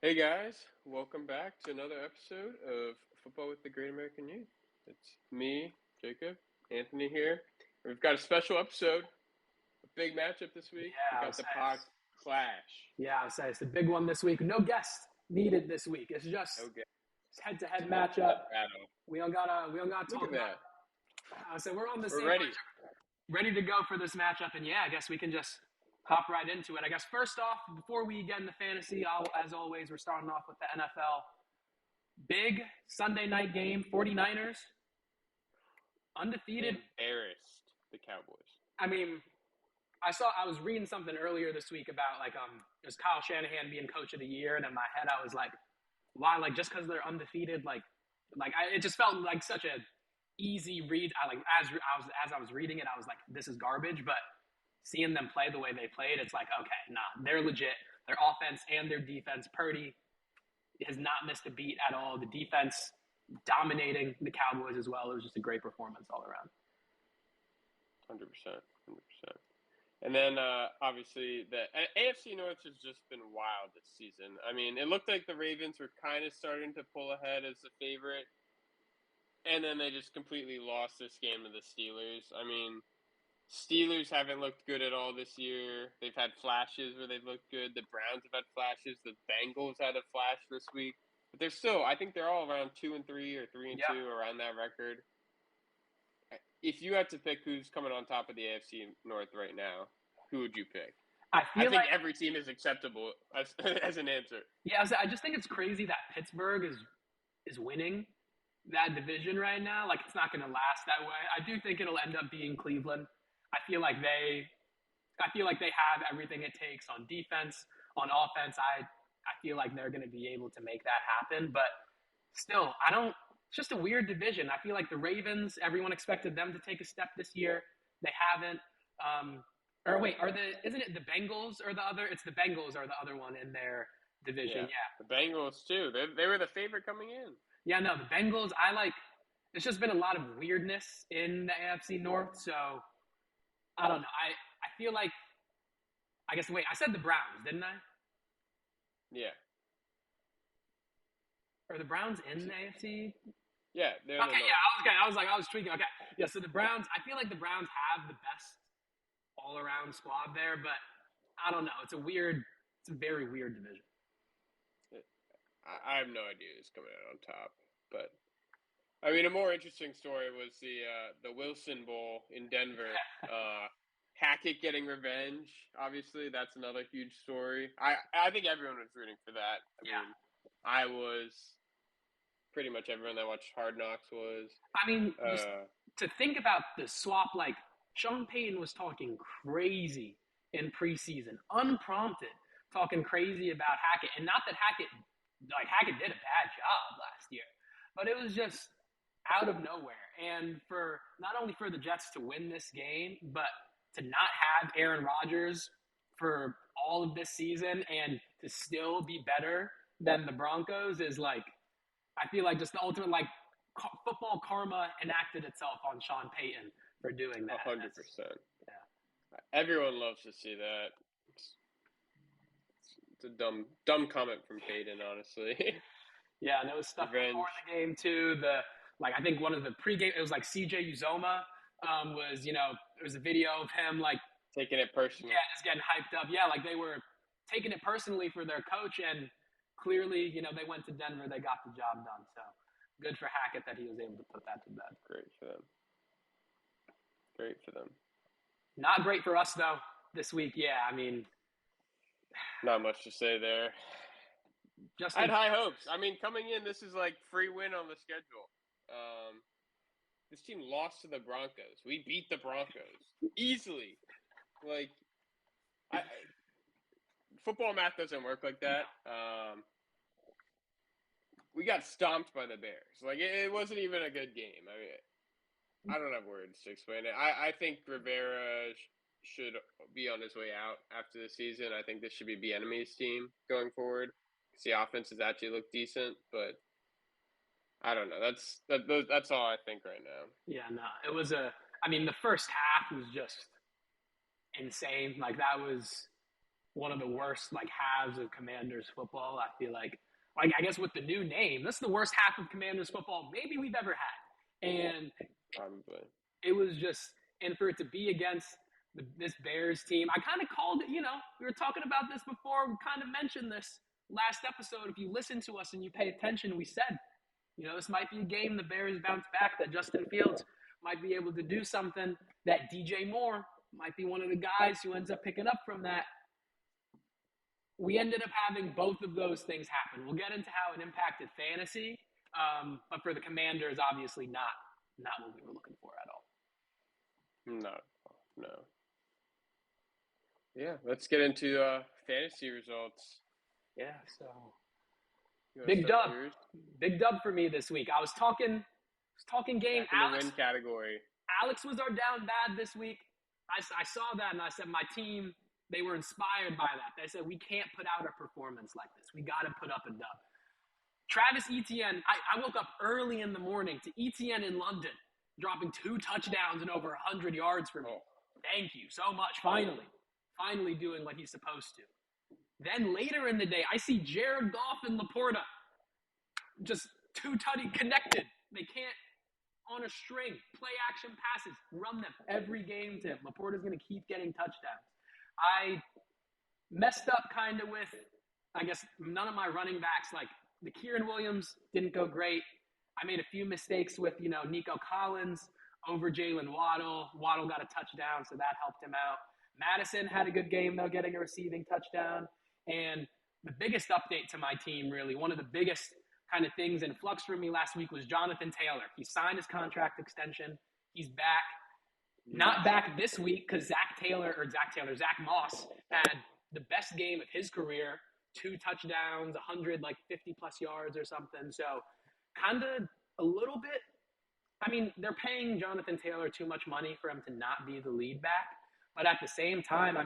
Hey guys, welcome back to another episode of Football with the Great American Youth. It's me, Jacob, Anthony here. We've got a special episode, a big matchup this week. We Yeah, I'll got the say Pod Clash. I'll say it's the big one this week. No guest needed this week. It's just Okay, head-to-head head to head matchup. battle. We don't gotta Look talk at that. about. I said we're on the We're same ready. page, ready to go for this matchup. And yeah, I guess we can just hop right into it. I guess first off, before we get into fantasy, as always, we're starting off with the NFL. Big Sunday night game. 49ers undefeated. Embarrassed the Cowboys. I mean, I was reading something earlier this week about is Kyle Shanahan being coach of the year, and in my head I was like, why? Like just because they're undefeated, it just felt like such a easy read. As I was reading it, I was like, this is garbage. But seeing them play the way they played, it's like, okay, nah, they're legit. Their offense and their defense. Purdy has not missed a beat at all. The defense dominating the Cowboys as well. It was just a great performance all around. 100%. 100%. And then, obviously, the AFC North has just been wild this season. I mean, it looked like the Ravens were kind of starting to pull ahead as the favorite. And then they just completely lost this game to the Steelers. I mean, Steelers haven't looked good at all this year. They've had flashes where they've looked good. The Browns have had flashes. The Bengals had a flash this week. But they're still, I think they're all around 2-3 or 3-2, Yeah, around that record. If you had to pick who's coming on top of the AFC North right now, who would you pick? I I feel think like every team is acceptable as an answer. yeah. I just think it's crazy that Pittsburgh is winning that division right now. Like it's not going to last that way. I do think it'll end up being Cleveland. I feel like they I feel like they have everything it takes on defense, on offense. I feel like they're going to be able to make that happen, but still, I don't it's just a weird division. I feel like the Ravens, everyone expected them to take a step this year. They haven't. Or wait, isn't it the Bengals or the other? It's the Bengals are the other one in their division. Yeah, Yeah. the Bengals too. They were the favorite coming in. Yeah, no, the Bengals, I like it's just been a lot of weirdness in the AFC North, so I don't know. I feel like I guess wait, I said the Browns, didn't I? Yeah, Are the Browns in the AFC? yeah, they're in the Okay, yeah, North. I was tweaking. Okay. Yeah, so the Browns, I feel like the Browns have the best all-around squad there, but I don't know. It's a very weird division. I have no idea who's coming out on top, but I mean, a more interesting story was the Wilson Bowl in Denver. Hackett getting revenge. Obviously, that's another huge story. I think everyone was rooting for that. I Yeah. mean, I was. Pretty much everyone that watched Hard Knocks was. I mean, just Uh, to think about the swap, like Sean Payton was talking crazy in preseason, unprompted, talking crazy about Hackett, and not that Hackett did a bad job last year, but it was just out of nowhere. And for not only for the Jets to win this game, but to not have Aaron Rodgers for all of this season and to still be better than the Broncos is like I feel like just the ultimate football karma enacted itself on Sean Payton for doing a that. hundred That's percent. yeah, Everyone loves to see that. It's, it's a dumb comment from Peyton, honestly. yeah. And there was stuff before Revenge, the game too. The like I think one of the pregame it was like CJ Uzoma was there was a video of him like taking it personal. yeah just getting hyped up. Yeah, like they were taking it personally for their coach and clearly they went to Denver, they got the job done. So good for Hackett that he was able to put that to bed. Great for them. Great for them. Not great for us though this week. Yeah, I mean Not much to say there. I had Justin. high hopes. I mean, coming in, this is like free win on the schedule. Um, this team lost to the Broncos. We beat the Broncos easily. Like, I football math doesn't work like that. We got stomped by the Bears. Like it wasn't even a good game. I mean, I don't have words to explain it. I think Rivera should be on his way out after the season. I think this should be Bieniemy's team going forward. Because the offense has actually looked decent, but I don't know. That's all I think right now. Yeah, no, it was I mean, the first half was just insane. Like that was one of the worst like halves of Commanders football. I feel like I guess with the new name, this is the worst half of Commanders football maybe we've ever had. And Probably. it was just, and for it to be against this Bears team, I kind of called it, we were talking about this before. We kind of mentioned this last episode. If you listen to us and you pay attention, we said, this might be a game the Bears bounce back, that Justin Fields might be able to do something, that DJ Moore might be one of the guys who ends up picking up from that. We ended up having both of those things happen. We'll get into how it impacted fantasy, but for the Commanders, obviously not what we were looking for at all. No. Yeah, let's get into fantasy results. Yeah, so big dub for me this week. I was talking game. Alex, in the win category. Alex was our down bad this week. I saw that and I said my team, they were inspired by that. They said we can't put out a performance like this. We got to put up a dub. Travis Etienne, I woke up early in the morning to Etienne in London, dropping 2 touchdowns and over 100 yards for me. Oh. Thank you so much. Finally doing what he's supposed to. Then later in the day, I see Jared Goff and Laporta just 2 tutty connected. They can't, on a string, play action passes, run them every game to him. Laporta's going to keep getting touchdowns. I messed up kind of with, I guess, none of my running backs. Like, the Kieran Williams didn't go great. I made a few mistakes with, Nico Collins over Jalen Waddle. Waddle got a touchdown, so that helped him out. Madison had a good game, though, getting a receiving touchdown. And the biggest update to my team, really, one of the biggest kind of things in flux for me last week was Jonathan Taylor. He signed his contract extension. He's back. Not back this week because Zach Moss had the best game of his career, 2 touchdowns, 50-plus yards or something. So kind of a little bit, they're paying Jonathan Taylor too much money for him to not be the lead back. But at the same time,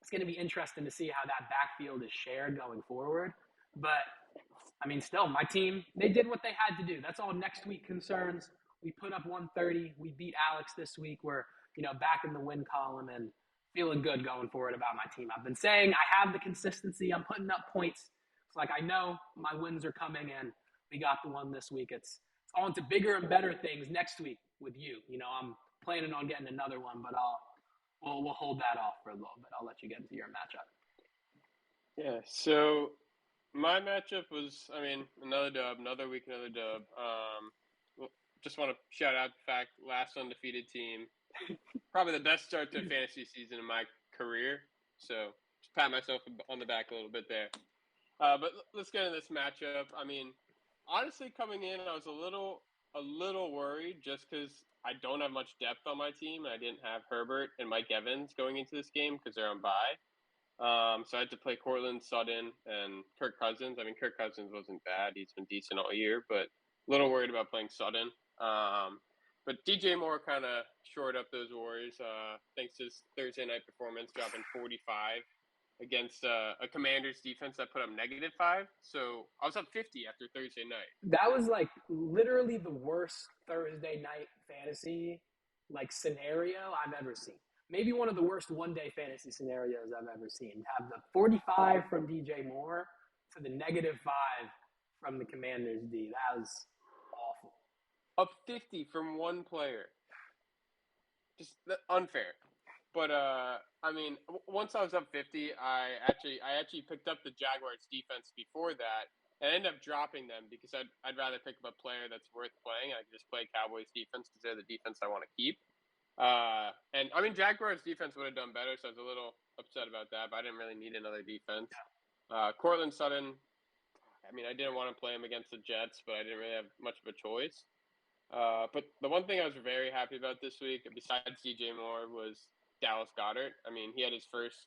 it's going to be interesting to see how that backfield is shared going forward. But, still, my team, they did what they had to do. That's all next week concerns. We put up 130. We beat Alex this week. We're, back in the win column and feeling good going forward about my team. I've been saying I have the consistency. I'm putting up points. It's like I know my wins are coming in. We got the one this week. It's on to bigger and better things next week with you. I'm planning on getting another one, but we'll hold that off for a little bit. I'll let you get into your matchup. Yeah, so my matchup was, another dub, another week, another dub. Just want to shout out the fact, last undefeated team. Probably the best start to a fantasy season in my career. So just pat myself on the back a little bit there. But let's get into this matchup. Honestly, coming in, I was a little worried just because I don't have much depth on my team. And I didn't have Herbert and Mike Evans going into this game because they're on bye. So I had to play Courtland Sutton and Kirk Cousins. Kirk Cousins wasn't bad. He's been decent all year, but a little worried about playing Sutton. But DJ Moore kind of shored up those Warriors thanks to his Thursday night performance, dropping 45 against a Commanders defense that put up -5. So I was up 50 after Thursday night. That was literally the worst Thursday night fantasy scenario I've ever seen. Maybe one of the worst one-day fantasy scenarios I've ever seen. Have the 45 from DJ Moore to the -5 from the Commanders D. That was awful. Up 50 from one player. Just unfair. But, once I was up 50, I actually picked up the Jaguars defense before that. And I ended up dropping them because I'd rather pick up a player that's worth playing. I could just play Cowboys defense because they're the defense I want to keep. Jaguars defense would have done better, so I was a little upset about that, but I didn't really need another defense. Courtland Sutton, I didn't want to play him against the Jets, but I didn't really have much of a choice. But the one thing I was very happy about this week, besides DJ Moore, was Dallas Goedert. He had his first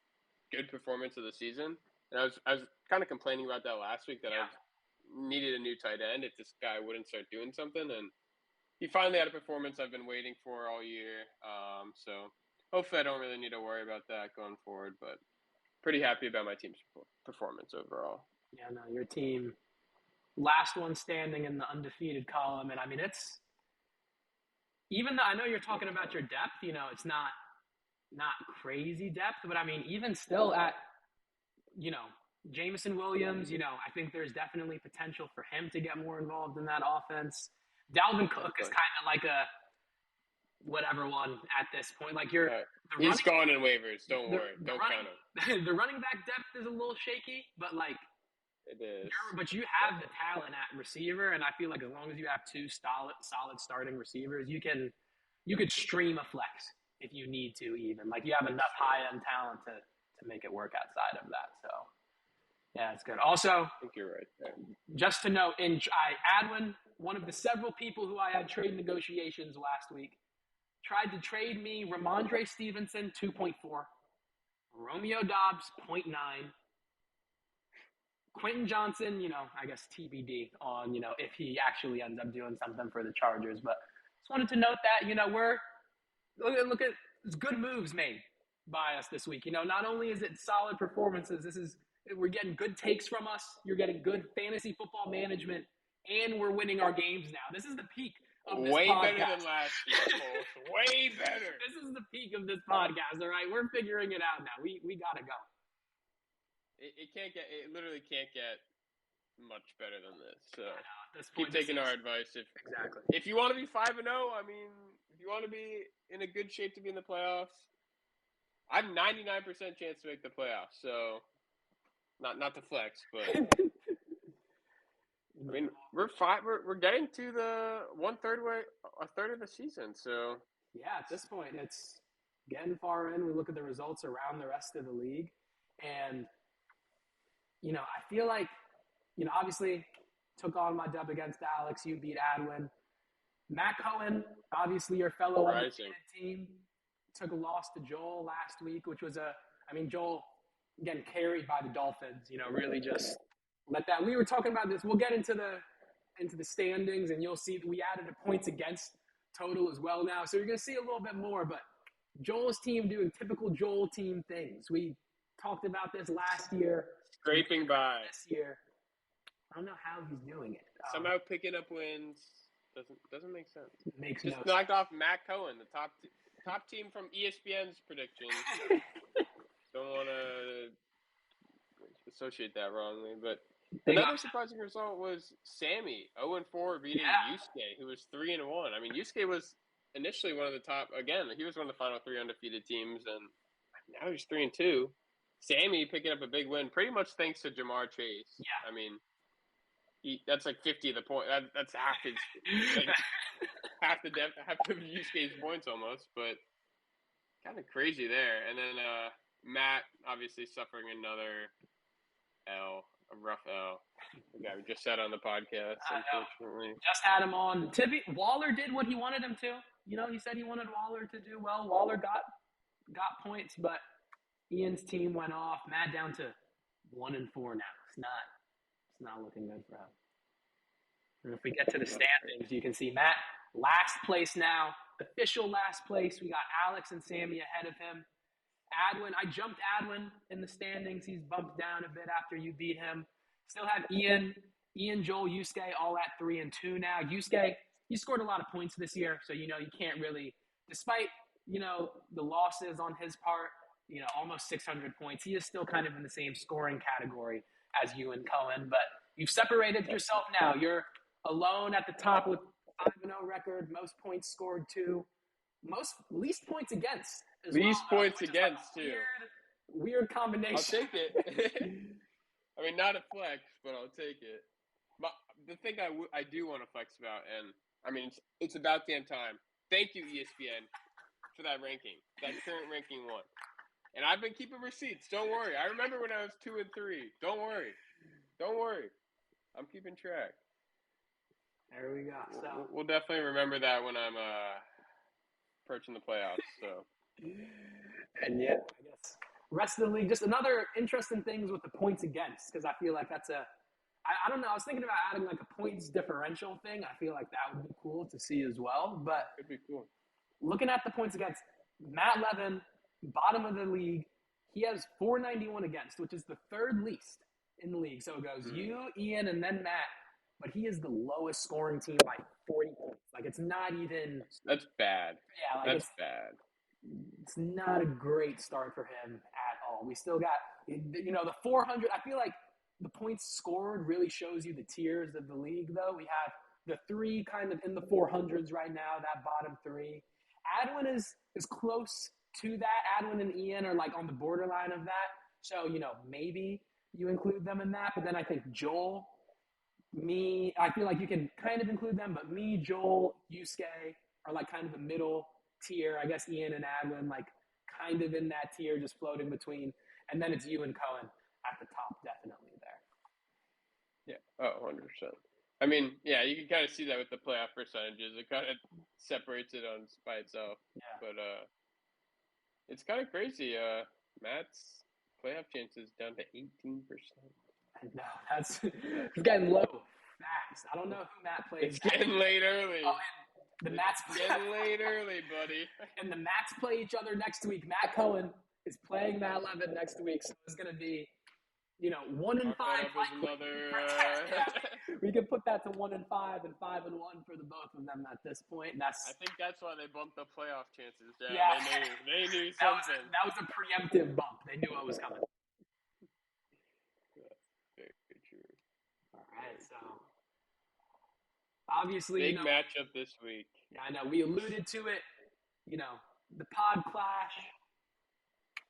good performance of the season, and I was kind of complaining about that last week that I needed a new tight end if this guy wouldn't start doing something, and he finally had a performance I've been waiting for all year. So hopefully I don't really need to worry about that going forward, but pretty happy about my team's performance overall. Yeah, no, your team, last one standing in the undefeated column. And it's, even though I know you're talking about your depth, it's not not crazy depth, but I mean, even still at, you know, Jameson Williams, I think there's definitely potential for him to get more involved in that offense. Dalvin Cook is Definitely. kind of like a whatever one at this point. Like you're the He's running gone in waivers. Don't the, worry. the Don't count him. running the running back depth is a little shaky, but like It is. you have the talent at receiver, and I feel like as long as you have two solid starting receivers, you could stream a flex if you need to. Even like you have enough high end talent to make it work outside of that. So yeah, it's good. Also, I think you're right there. just to note, Adwin, one of the several people who I had trade negotiations last week, tried to trade me Ramondre Stevenson 2.4, Romeo Dobbs 0.9, Quentin Johnson, I guess TBD on, if he actually ends up doing something for the Chargers. But just wanted to note that, we're look at it's good moves made by us this week. Not only is it solid performances, we're getting good takes from us. You're getting good fantasy football management, and we're winning our games now. This is the peak of this Way podcast. better than last year, folks. Way better. This is the peak of this podcast. All right, we're figuring it out now. We gotta go. It literally can't get much better than this. So This point, keep taking our advice. Exactly. If you want to be 5-0, I mean, if you want to be in a good shape to be in the playoffs, I have 99% chance to make the playoffs. So not to flex, but I mean, we're getting to the a third of the season. So yeah, at this point, it's getting far in. We look at the results around the rest of the league, and I feel like, obviously took on my dub against Alex. You beat Adwin. Matt Cohen, obviously your fellow on the team, took a loss to Joel last week, which was Joel getting carried by the Dolphins. Really just let that. We were talking about this. We'll get into the standings, and you'll see that we added a points against total as well now. So you're going to see a little bit more. But Joel's team doing typical Joel team things. We talked about this last year. Scraping by. This year. I don't know how he's doing it. Somehow picking up wins doesn't make sense. Makes just no knocked off Matt Cohen, the top team from ESPN's predictions. Don't want to associate that wrongly, but another surprising result was Sammy 0-4 beating Yusuke, who was 3-1. I mean, Yusuke was initially one of the top. Again, he was one of the final 3 undefeated teams, and now he's 3-2. Sammy picking up a big win, pretty much thanks to Jamar Chase. Yeah. I mean, that's like 50 of the point. That's half his, half of Yusuke's points almost, but kind of crazy there. And then Matt obviously suffering another L, a rough L. The guy we just said on the podcast, unfortunately. Just had him on. Waller did what he wanted him to. He said he wanted Waller to do well. Waller got points, but Ian's team went off. Matt down to 1-4 now. It's not looking good for him. And if we get to the standings, you can see Matt last place now, official last place. We got Alex and Sammy ahead of him. Adwin, I jumped Adwin in the standings. He's bumped down a bit after you beat him. Still have Ian, Joel, Yusuke all at 3-2 now. Yusuke, he scored a lot of points this year, so you can't really, despite the losses on his part, almost 600 points. He is still kind of in the same scoring category as you and Cohen, but you've separated yourself now. You're alone at the top with 5-0 record, most points scored too, least points against. Least points against too. Weird combination. I'll take it. I mean, not a flex, but I'll take it. But the thing I do want to flex about, and I mean, it's about damn time. Thank you, ESPN, for that ranking, that current ranking one. And I've been keeping receipts. Don't worry. I remember when I was 2 and 3. Don't worry. I'm keeping track. There we go. So we'll definitely remember that when I'm approaching the playoffs. So. And yeah, I guess rest of the league. Just another interesting things with the points against, because I feel like that's I don't know. I was thinking about adding like a points differential thing. I feel like that would be cool to see as well. But it'd be cool. Looking at the points against, Matt Levin, bottom of the league, he has 491 against, which is the third least in the league. So it goes you, Ian, and then Matt. But he is the lowest scoring team by 40 points. Like, it's not even. That's bad. Yeah, like that's bad. it's not a great start for him at all. We still got, the 400. I feel like the points scored really shows you the tiers of the league, though. We have the three kind of in the 400s right now, that bottom three. Adwin is close to that. Adwin and Ian are like on the borderline of that. So, maybe you include them in that. But then I think Joel, me, I feel like you can kind of include them, but me, Joel, Yusuke are like kind of the middle tier. I guess Ian and Adwin like kind of in that tier, just floating between. And then it's you and Cohen at the top, definitely there. Yeah. Oh, 100%. I mean, yeah, you can kind of see that with the playoff percentages. It kind of separates it on by itself. Yeah. But it's kind of crazy. Matt's playoff chances down to 18%. No, it's getting low fast. I don't know who Matt plays. It's getting late early. Oh, and the Mats getting late early, buddy. And the Mats play each other next week. Matt Cohen is playing Matt Levin next week, so it's going to be, 1-5. Yeah. We can put that to 1-5 and 5-1 for the both of them at this point. And I think that's why they bumped the playoff chances down. Yeah. They knew something. That was a preemptive bump. They knew what was coming. Very true. All right, so obviously, big matchup this week. Yeah, I know. We alluded to it. The pod clash.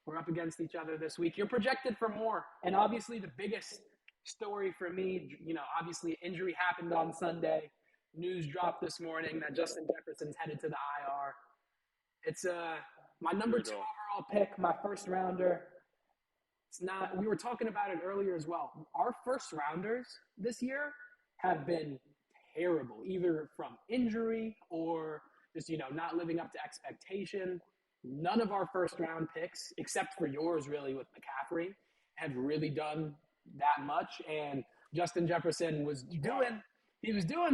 We're up against each other this week. You're projected for more. And obviously the biggest story for me, obviously injury happened on Sunday. News dropped this morning that Justin Jefferson's headed to the IR. It's my number 2 overall pick, my first rounder. It's not, we were talking about it earlier as well. Our first rounders this year have been terrible, either from injury or just, not living up to expectation. None of our first round picks, except for yours really with McCaffrey, have really done that much. And Justin Jefferson was doing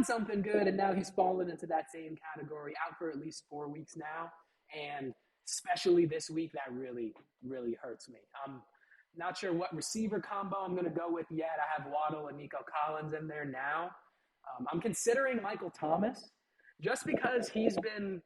something good, and now he's fallen into that same category, out for at least 4 weeks now. And especially this week, that really, really hurts me. I'm not sure what receiver combo I'm going to go with yet. I have Waddle and Nico Collins in there now. I'm considering Michael Thomas just because he's been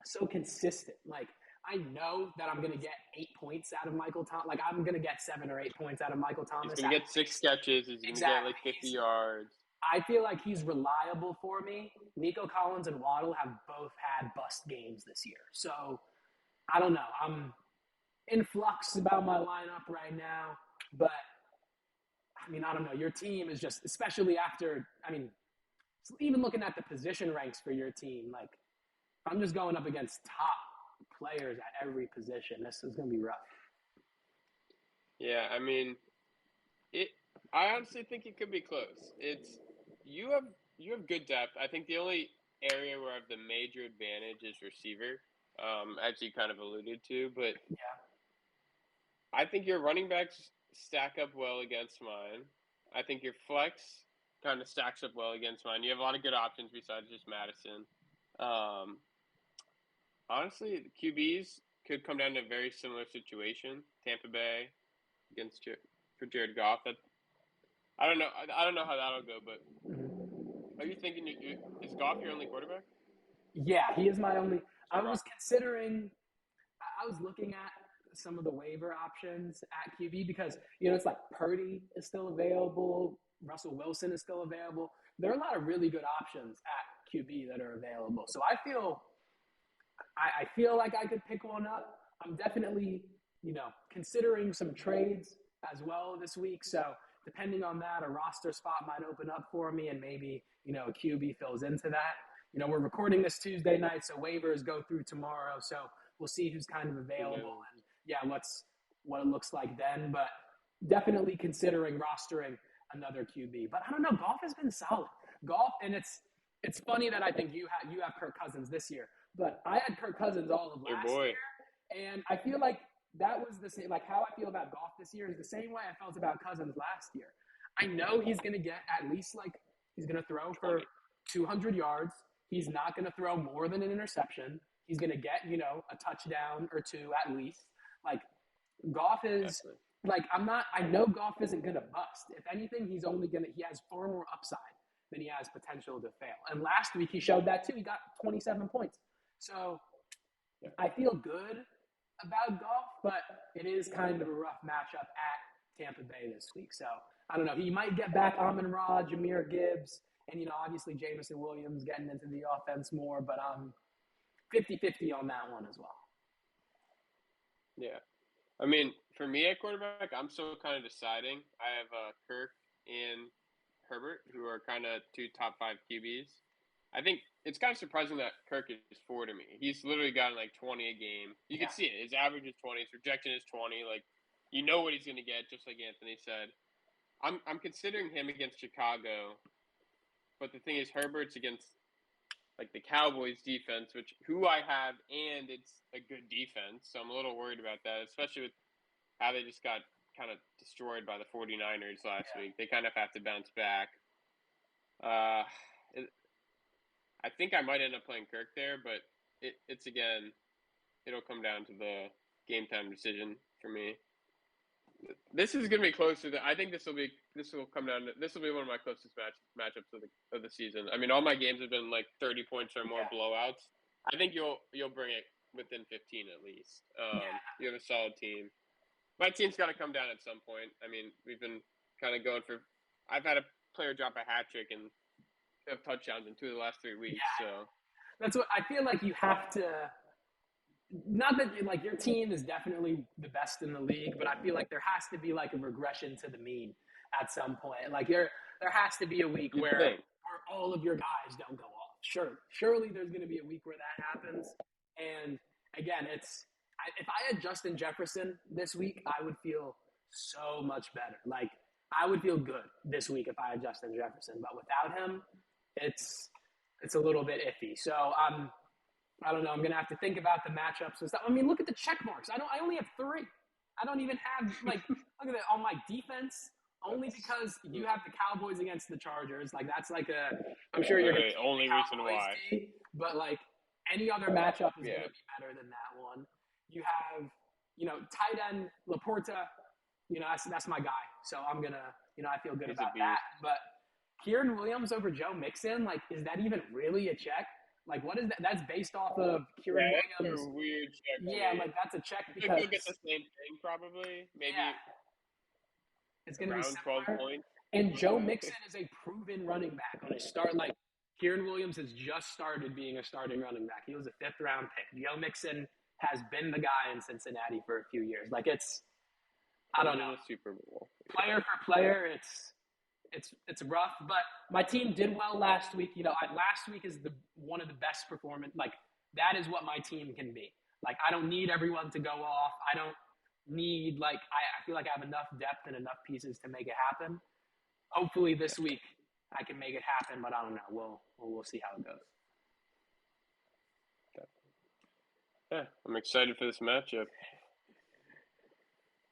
so consistent. Like, I know that I'm going to get 8 points out of Michael Thomas. Like, I'm going to get 7 or 8 points out of Michael Thomas. He's going to get 6 catches. He's going to get like 50 yards. I feel like he's reliable for me. Nico Collins and Waddle have both had bust games this year. So, I don't know. I'm in flux about my lineup right now. But, I don't know. Your team is just, especially after, even looking at the position ranks for your team, like, I'm just going up against top players at every position. This is going to be rough. Yeah, I honestly think it could be close. You have good depth. I think the only area where I have the major advantage is receiver, as you kind of alluded to. But yeah, I think your running backs stack up well against mine. I think your flex kind of stacks up well against mine. You have a lot of good options besides just Madison. Honestly, the QBs could come down to a very similar situation. Tampa Bay for Jared Goff. I don't know how that'll go, but are you thinking is Goff your only quarterback? Yeah, he is my only. I was looking at some of the waiver options at QB because, it's like Purdy is still available. Russell Wilson is still available. There are a lot of really good options at QB that are available. So I feel like I could pick one up. I'm definitely, considering some trades as well this week. So depending on that, a roster spot might open up for me, and maybe, a QB fills into that. We're recording this Tuesday night, so waivers go through tomorrow. So we'll see who's kind of available and what it looks like then. But definitely considering rostering another QB. But I don't know, Goff has been solid. Goff, and it's funny that I think you have Kirk Cousins this year. But I had Kirk Cousins all of last year, and I feel like that was the same. Like, how I feel about Goff this year is the same way I felt about Cousins last year. I know he's going to get at least, he's going to throw for 200 yards. He's not going to throw more than an interception. He's going to get, a touchdown or two at least. Like, Goff is, I know Goff isn't going to bust. If anything, he has far more upside than he has potential to fail. And last week he showed that too. He got 27 points. So I feel good about Goff, but it is kind of a rough matchup at Tampa Bay this week. So I don't know. He might get back Amon-Ra, Jahmyr Gibbs, and, obviously Jameson Williams getting into the offense more, but I'm 50-50 on that one as well. Yeah. I mean, for me at quarterback, I'm still kind of deciding. I have Kirk and Herbert, who are kind of two top 5 QBs. I think it's kind of surprising that Kirk is 4 to me. He's literally gotten like 20 a game. You can see it. His average is 20. His projection is 20. Like, you know what he's going to get, just like Anthony said. I'm considering him against Chicago, but the thing is, Herbert's against like the Cowboys defense, who I have, and it's a good defense. So I'm a little worried about that, especially with how they just got kind of destroyed by the 49ers last week. They kind of have to bounce back. I think I might end up playing Kirk there, but it's again, it'll come down to the game time decision for me. This is going to be closer. I think this will be one of my closest matchups of the season. I mean, all my games have been like 30 points or more blowouts. I think you'll bring it within 15 at least. You have a solid team. My team's got to come down at some point. I mean, we've been kind of going for. I've had a player drop a hat trick and have touchdowns in 2 of the last 3 weeks. Yeah. So that's what I feel like you have to. Not that like your team is definitely the best in the league, but I feel like there has to be like a regression to the mean at some point. Like there has to be a week where all of your guys don't go off. Surely there's going to be a week where that happens. And again, if I had Justin Jefferson this week, I would feel so much better. Like I would feel good this week if I had Justin Jefferson, but without him, it's a little bit iffy. So I don't know. I'm going to have to think about the matchups and stuff. I mean, look at the check marks. I only have 3. I don't even have, like, look at that on my defense, only because you have the Cowboys against the Chargers. Like, that's like I'm sure you're going to only reason why. But, like, any other matchup is going to be better than that one. You have, tight end Laporta. That's my guy. So I'm going to, I feel good about that. But Kieran Williams over Joe Mixon, like, is that even really a check? Like, what is that? That's based off of Kieran Williams. That's a weird check. Yeah, like that's a check because you'll get the same thing probably. Maybe it's going to be 12 points. And Joe Mixon is a proven running back on a start. Like Kieran Williams has just started being a starting running back. He was a 5th round pick. Joe Mixon has been the guy in Cincinnati for a few years. Like I don't know. Super Bowl. Player for player, it's rough, but my team did well last week. Last week is one of the best performance. Like that is what my team can be. Like I don't need everyone to go off. I don't need I feel like I have enough depth and enough pieces to make it happen. Hopefully this week I can make it happen, but I don't know. We'll see how it goes. Yeah, I'm excited for this matchup.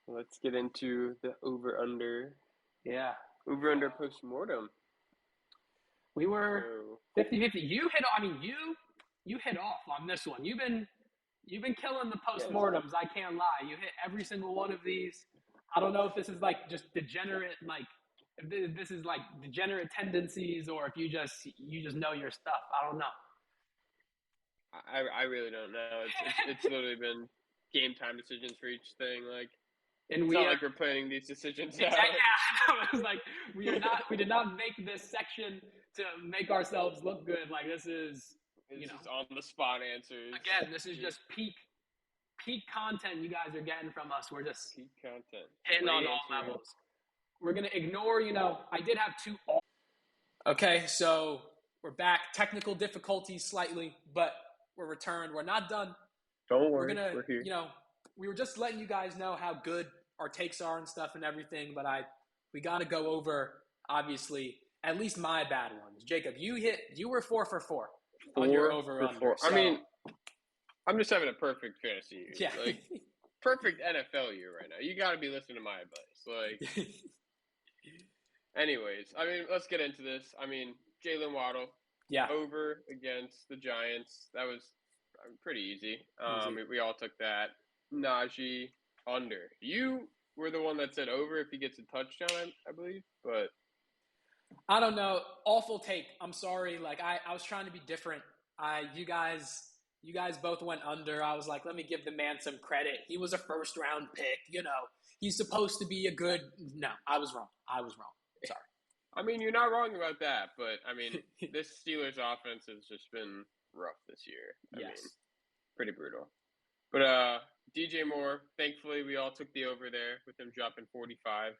Let's get into the over/under. Yeah. Over/under postmortem. We were 50-50. You hit off on this one. You've been killing the postmortems. I can't lie. You hit every single one of these. I don't know if this is like just degenerate, like if this is like degenerate tendencies, or if you just know your stuff. I don't know. I really don't know. It's literally been game time decisions for each thing. Like. And it's not like we're planning these decisions out. Yeah, it was like we did not make this section to make ourselves look good. Like this is just on the spot answers. Again, this is just peak content you guys are getting from us. We're just peak content hitting on all levels. We're gonna ignore, I did have 2. Okay, so we're back. Technical difficulties slightly, but we're returned. We're not done. Don't worry, we're here. We were just letting you guys know how good our takes are and stuff and everything, but we got to go over, obviously, at least my bad ones. Jacob, you were 4 for 4 on your over/under. So, I mean, I'm just having a perfect fantasy year. Yeah. Like, perfect NFL year right now. You got to be listening to my advice. Like, anyways, I mean, let's get into this. I mean, Jalen Waddle, over against the Giants. That was pretty easy. We all took that. Najee under. You were the one that said over if he gets a touchdown, I believe, but I don't know. Awful take. I'm sorry. Like I was trying to be different. You guys You guys both went under. I was like, let me give the man some credit. He was a first round pick. He's supposed to be a good. No, I was wrong. I was wrong. Sorry. I mean, you're not wrong about that, but I mean, this Steelers offense has just been rough this year. I mean, Yes. pretty brutal. But DJ Moore, thankfully, we all took the over there with him dropping 45.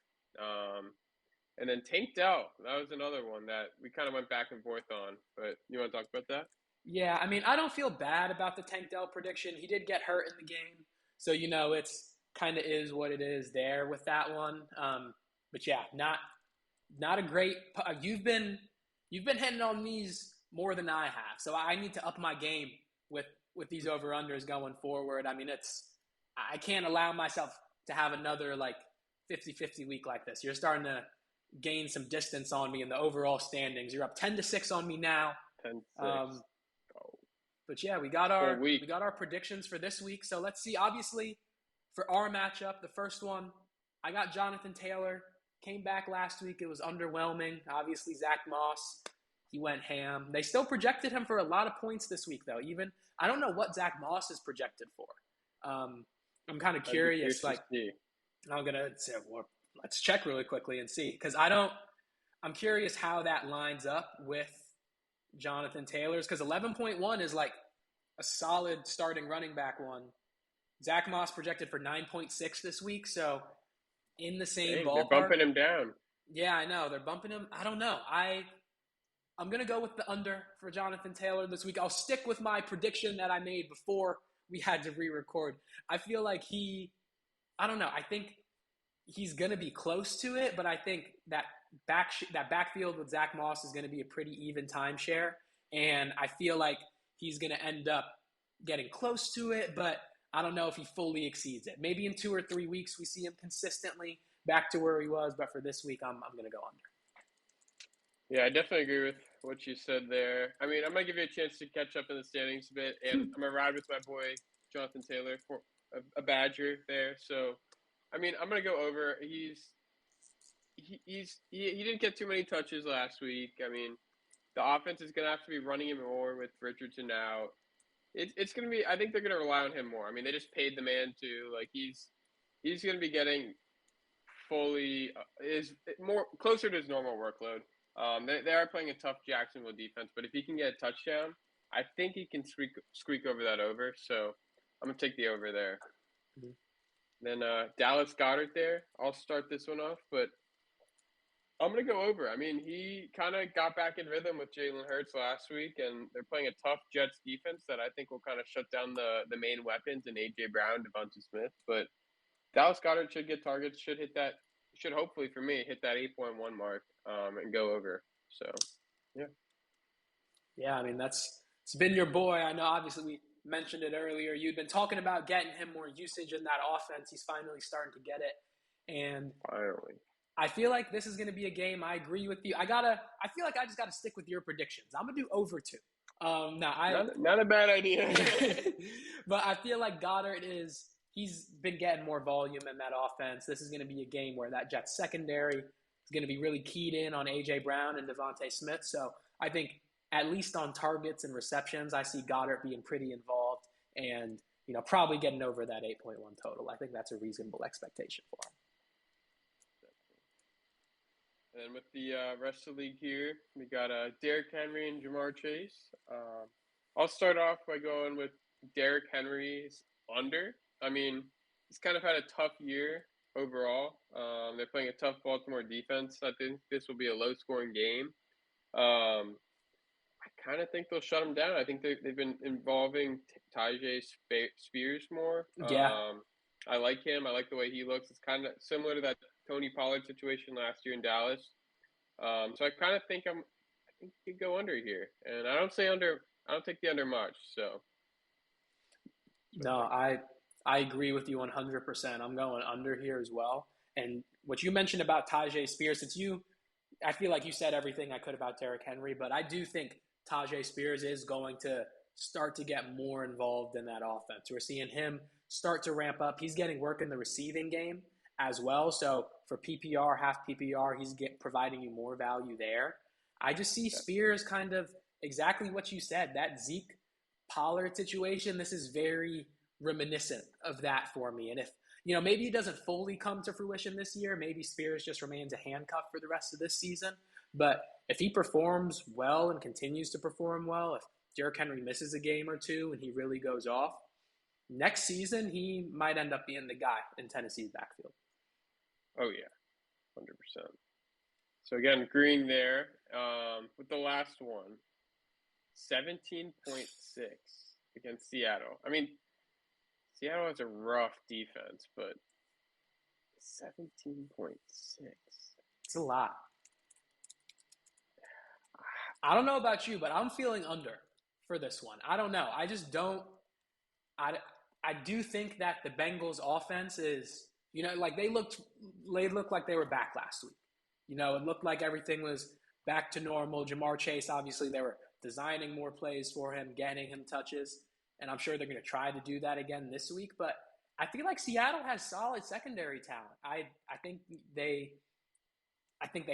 And then Tank Dell, that was another one that we kind of went back and forth on. But you want to talk about that? Yeah, I mean, I don't feel bad about the Tank Dell prediction. He did get hurt in the game, so it's kind of is what it is there with that one. But yeah, not a great. You've been hitting on these more than I have, so I need to up my game with these over unders going forward. I mean, I can't allow myself to have another like 50-50 week like this. You're starting to gain some distance on me in the overall standings. You're up 10-6 on me now. 10-6. But yeah, we got our predictions for this week. So let's see. Obviously, for our matchup, the first one, I got Jonathan Taylor. Came back last week. It was underwhelming. Obviously, Zach Moss, he went ham. They still projected him for a lot of points this week, though. Even I don't know what Zach Moss is projected for. I'm kind of curious. Like, I'm gonna say, well, let's check really quickly and see, because I'm curious how that lines up with Jonathan Taylor's, because 11.1 is like a solid starting running back one. Zach Moss projected for 9.6 this week, so in the same ballpark. They're bumping him down. Yeah, I know. They're bumping him. I don't know. I'm going to go with the under for Jonathan Taylor this week. I'll stick with my prediction that I made before we had to re-record. I feel like I don't know. I think he's going to be close to it, but I think that backfield with Zach Moss is going to be a pretty even timeshare, and I feel like he's going to end up getting close to it, but I don't know if he fully exceeds it. Maybe in 2 or 3 weeks we see him consistently back to where he was, but for this week I'm going to go under. Yeah, I definitely agree with what you said there. I mean, I'm going to give you a chance to catch up in the standings a bit, and I'm going to ride with my boy Jonathan Taylor for a Badger there. So, I mean, I'm going to go over. He didn't get too many touches last week. I mean, the offense is going to have to be running him more with Richardson out. It's going to be – I think they're going to rely on him more. I mean, they just paid the man too. Like, he's going to be getting fully is more closer to his normal workload. They are playing a tough Jacksonville defense, but if he can get a touchdown, I think he can squeak over that over. So I'm going to take the over there. Mm-hmm. Then Dallas Goedert there. I'll start this one off, but I'm going to go over. I mean, he kind of got back in rhythm with Jalen Hurts last week, and they're playing a tough Jets defense that I think will kind of shut down the main weapons in A.J. Brown, Devonta Smith. But Dallas Goedert should get targets, should hopefully for me hit that 8.1 mark and go over. So, yeah. Yeah, I mean, it's been your boy. I know, obviously, we mentioned it earlier. You'd been talking about getting him more usage in that offense. He's finally starting to get it. And finally, I feel like this is going to be a game. I agree with you. I feel like I just got to stick with your predictions. I'm going to do over 2. Not a bad idea. But I feel like Goddard he's been getting more volume in that offense. This is going to be a game where that Jets secondary is going to be really keyed in on A.J. Brown and Devonta Smith. So I think at least on targets and receptions, I see Goddard being pretty involved and, probably getting over that 8.1 total. I think that's a reasonable expectation for him. And with the rest of the league here, we got Derrick Henry and Ja'Marr Chase. I'll start off by going with Derrick Henry's under. I mean, he's kind of had a tough year overall. They're playing a tough Baltimore defense. I think this will be a low-scoring game. I kind of think they'll shut him down. I think they've been involving Tyjae Spears more. Yeah. I like him. I like the way he looks. It's kind of similar to that Tony Pollard situation last year in Dallas. So I kind of think I think you could go under here. And I don't take the under much. So. No, I agree with you 100%. I'm going under here as well. And what you mentioned about Tyjae Spears, I feel like you said everything I could about Derrick Henry, but I do think Tyjae Spears is going to start to get more involved in that offense. We're seeing him start to ramp up. He's getting work in the receiving game as well. So for PPR, half PPR, he's providing you more value there. I just see Spears kind of exactly what you said, that Zeke Pollard situation, this is very reminiscent of that for me. And if, maybe it doesn't fully come to fruition this year, maybe Spears just remains a handcuff for the rest of this season. But if he performs well and continues to perform well, if Derrick Henry misses a game or two and he really goes off, next season he might end up being the guy in Tennessee's backfield. Oh, yeah, 100%. So, again, agreeing there. With the last one, 17.6 against Seattle. I mean, Seattle has a rough defense, but 17.6. It's a lot. I don't know about you, but I'm feeling under for this one. I don't know. I just don't. I do think that the Bengals offense is, like they looked like they were back last week. It looked like everything was back to normal. Ja'Marr Chase, obviously, they were designing more plays for him, getting him touches, and I'm sure they're going to try to do that again this week. But I feel like Seattle has solid secondary talent. I think they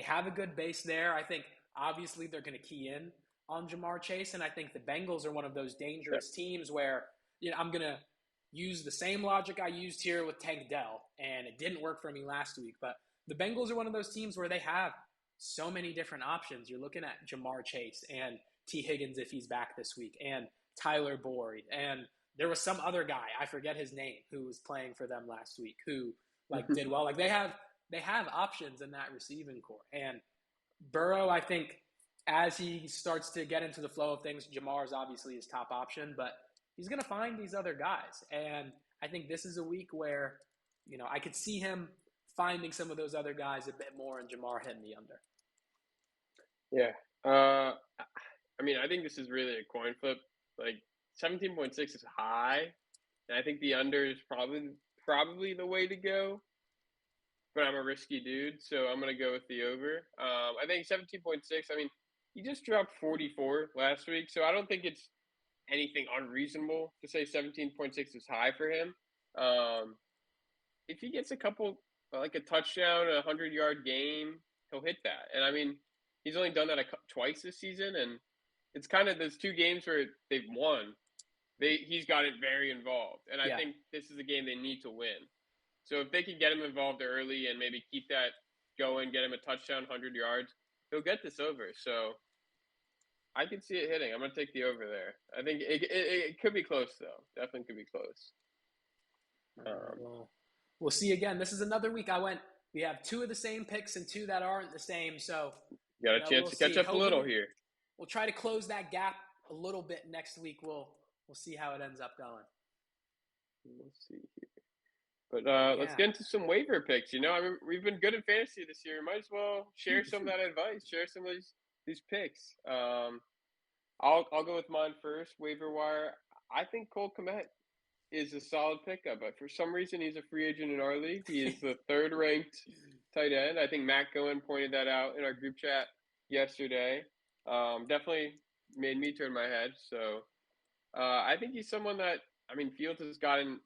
have a good base there. I think obviously they're going to key in on Ja'Marr Chase, and I think the Bengals are one of those dangerous teams where I'm going to use the same logic I used here with Tank Dell, and it didn't work for me last week. But the Bengals are one of those teams where they have so many different options. You're looking at Ja'Marr Chase and T. Higgins if he's back this week, and Tyler Boyd, and there was some other guy, I forget his name, who was playing for them last week who did well. They have options in that receiving core. And Burrow, I think, as he starts to get into the flow of things, Ja'Marr is obviously his top option, but he's going to find these other guys. And I think this is a week where, I could see him finding some of those other guys a bit more and Ja'Marr hitting the under. Yeah. I think this is really a coin flip. 17.6 is high, and I think the under is probably the way to go. But I'm a risky dude, so I'm going to go with the over. I think 17.6, he just dropped 44 last week, so I don't think it's anything unreasonable to say 17.6 is high for him. If he gets a couple, like a touchdown, a 100-yard game, he'll hit that. And, he's only done that twice this season, and it's kind of those two games where they've won. He's got it very involved, and I think this is a game they need to win. So if they can get him involved early and maybe keep that going, get him a touchdown, 100 yards, he'll get this over. So I can see it hitting. I'm going to take the over there. I think it could be close, though. Definitely could be close. We'll see again. This is another week we have two of the same picks and two that aren't the same. So you got a chance to catch up a little here. We'll try to close that gap a little bit next week. We'll see how it ends up going. We'll see here. But let's get into some waiver picks. We've been good in fantasy this year. Might as well share some of that advice, share some of these picks. I'll go with mine first. Waiver wire. I think Cole Kmet is a solid pickup, but for some reason he's a free agent in our league. He is the third-ranked tight end. I think Matt Cohen pointed that out in our group chat yesterday. Definitely made me turn my head. So I think he's someone that Fields has gotten.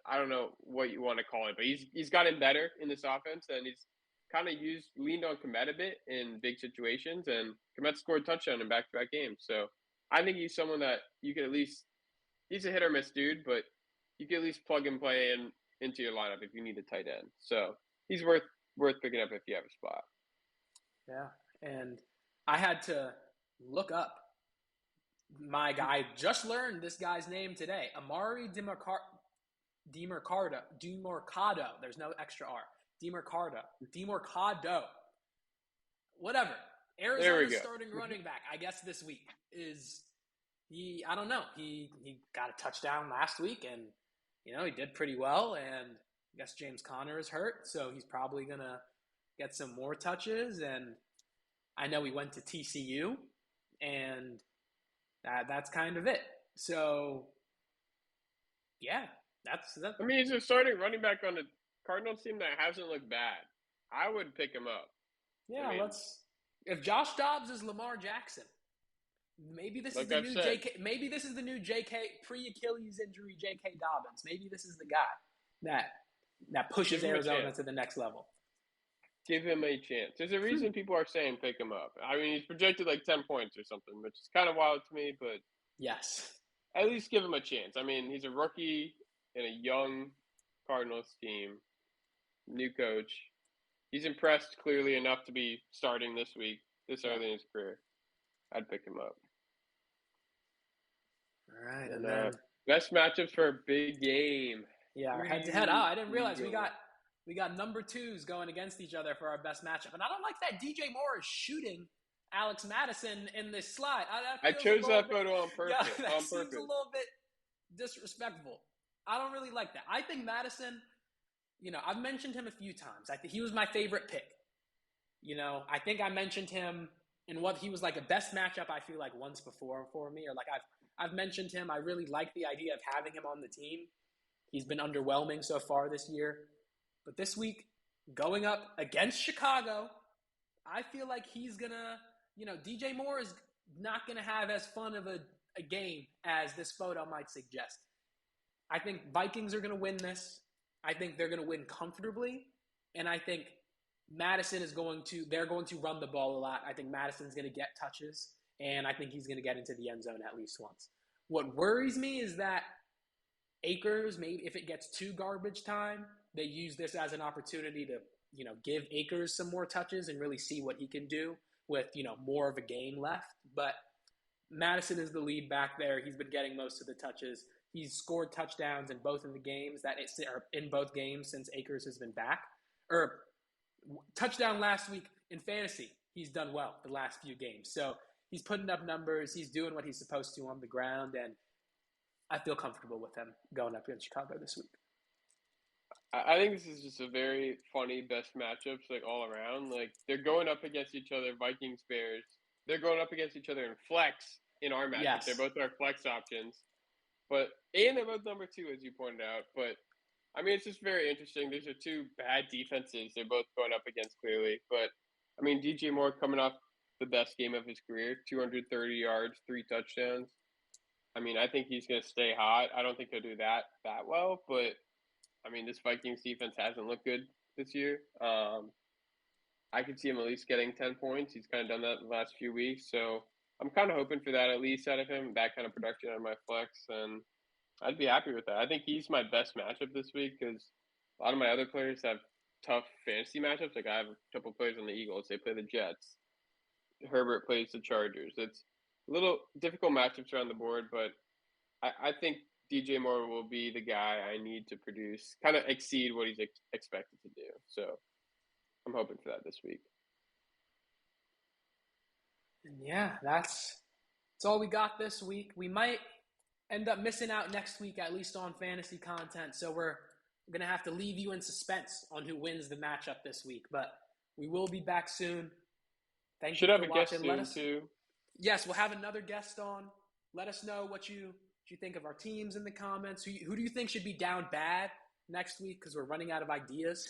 I don't know what you want to call it, but he's gotten better in this offense, and he's kind of leaned on Kmet a bit in big situations, and Kmet scored a touchdown in back-to-back games. So I think he's someone that you could at least – he's a hit-or-miss dude, but you can at least plug and play into your lineup if you need a tight end. So he's worth picking up if you have a spot. Yeah, and I had to look up my guy. I just learned this guy's name today, Amari DeMercado. There's no extra R. DeMercado. Whatever. Arizona's starting running back, I guess this week is he. I don't know. He got a touchdown last week, and he did pretty well. And I guess James Conner is hurt, so he's probably gonna get some more touches. And I know he went to TCU, and that's kind of it. So yeah. That's. He's a starting running back on the Cardinals team that hasn't looked bad. I would pick him up. Yeah, if Josh Dobbs is Lamar Jackson, maybe this is the new JK. Maybe this is the new JK pre-Achilles injury JK Dobbins. Maybe this is the guy that pushes Arizona to the next level. Give him a chance. There's a reason people are saying pick him up. He's projected like 10 points or something, which is kind of wild to me, but Yes. At least give him a chance. I mean, he's a rookie in a young Cardinals team, new coach. He's impressed clearly enough to be starting this week, this early in his career. I'd pick him up. All right, And and then best matchups for a big game. yeah, head to head. Oh, I didn't realize we got number twos going against each other for our best matchup, and I don't like that DJ Moore is shooting Alex Madison in this slide. I chose that photo on purpose. Yeah, that seems a little bit disrespectful. I don't really like that. I think Madison, I've mentioned him a few times. I think he was my favorite pick. I think I mentioned him in what he was like a best matchup, I feel like once before for me, or like I've mentioned him. I really like the idea of having him on the team. He's been underwhelming so far this year. But this week, going up against Chicago, I feel like he's going to, DJ Moore is not going to have as fun of a game as this photo might suggest. I think Vikings are going to win this. I think they're going to win comfortably. And I think they're going to run the ball a lot. I think Madison's going to get touches. And I think he's going to get into the end zone at least once. What worries me is that Akers, maybe if it gets too garbage time, they use this as an opportunity to, give Akers some more touches and really see what he can do with, more of a game left. But Madison is the lead back there. He's been getting most of the touches. He's scored touchdowns in both of the games in both games since Akers has been back. Or touchdown last week in fantasy. He's done well the last few games. So he's putting up numbers. He's doing what he's supposed to on the ground, and I feel comfortable with him going up against Chicago this week. I think this is just a very funny best matchups, like all around. Like they're going up against each other, Vikings, Bears. They're going up against each other in flex in our matchup. Yes. They're both our flex options. And they're both number two, as you pointed out. But I mean, it's just very interesting. These are two bad defenses. They're both going up against clearly. But I mean, DJ Moore coming off the best game of his career, 230 yards, 3 touchdowns. I mean, I think he's going to stay hot. I don't think he'll do that well, but I mean, this Vikings defense hasn't looked good this year. I could see him at least getting 10 points. He's kind of done that the last few weeks. So I'm kind of hoping for that at least out of him, that kind of production on my flex. And I'd be happy with that. I think he's my best matchup this week because a lot of my other players have tough fantasy matchups. Like I have a couple players on the Eagles. They play the Jets. Herbert plays the Chargers. It's a little difficult matchups around the board, but I think DJ Moore will be the guy I need to produce, kind of exceed what he's expected to do. So I'm hoping for that this week. And yeah, that's all we got this week. We might end up missing out next week, at least on fantasy content. So we're going to have to leave you in suspense on who wins the matchup this week. But we will be back soon. Thank you for watching. Should have a guest soon, too. Yes, we'll have another guest on. Let us know what you think of our teams in the comments. Who do you think should be down bad next week? Because we're running out of ideas.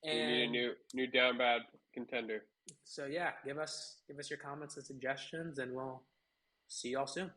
And we need a new down bad contender. So yeah, give us your comments and suggestions, and we'll see y'all soon.